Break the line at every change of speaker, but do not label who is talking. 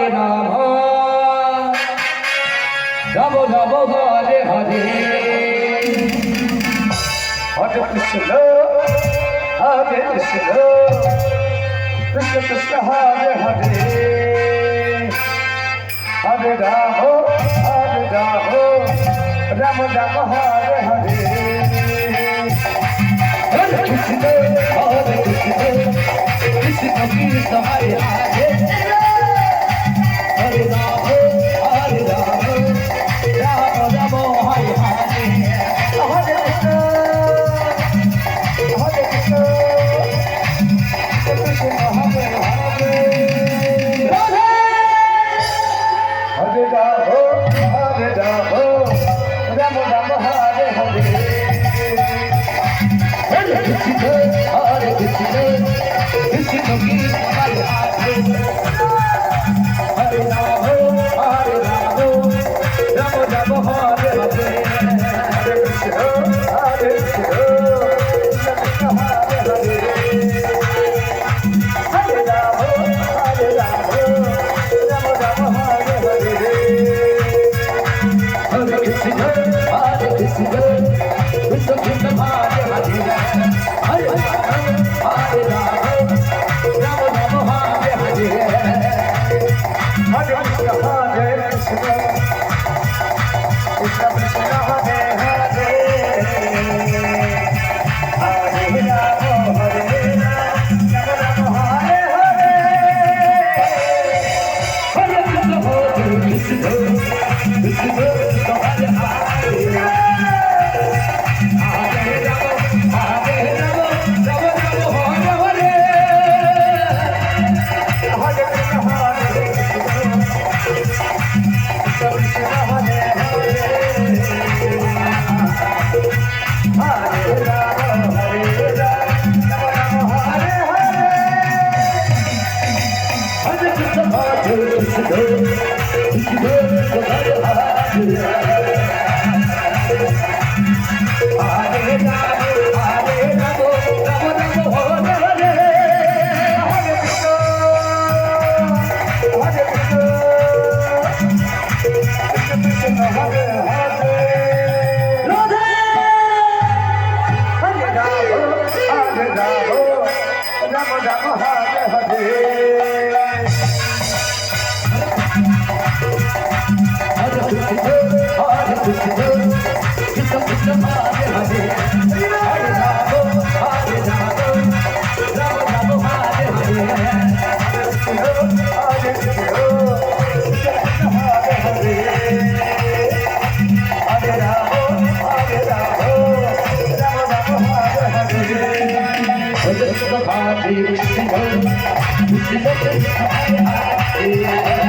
হরে নাম জপ জপ হরে হরে হরে কৃষ্ণ হরে কৃষ্ণ কৃষ্ণ কৃষ্ণ হরে হরে হরে রাম রাম রাম হরে হরে হরে কৃষ্ণ কৃষ্ণ কৃষ্ণ হরে হরে হরে রাম রাম রাম হরে হরে হরে কৃষ্ণ কৃষ্ণ হরে হরে হরে রাম রাম রাম হরে হরে হরে কৃষ্ণ কৃষ্ণ কৃষ্ণ হরে হরে হরে রাম রাম রাম হরে হরে হরে কৃষ্ণ কৃষ্ণ কৃষ্ণ হরে হরে হরে রাম রাম রাম হরে হরে হরে কৃষ্ণ কৃষ্ণ কৃষ্ণ হরে হরে হরে রাম রাম রাম হরে হরে হরে কৃষ্ণ হরে কৃষ্ণ কৃষ্ণ কৃষ্ণ হরে হরে হরে রাম রাম হরে হরে হরে কৃষ্ণ কৃষ্ণ কৃষ্ণ হরে হরে Hare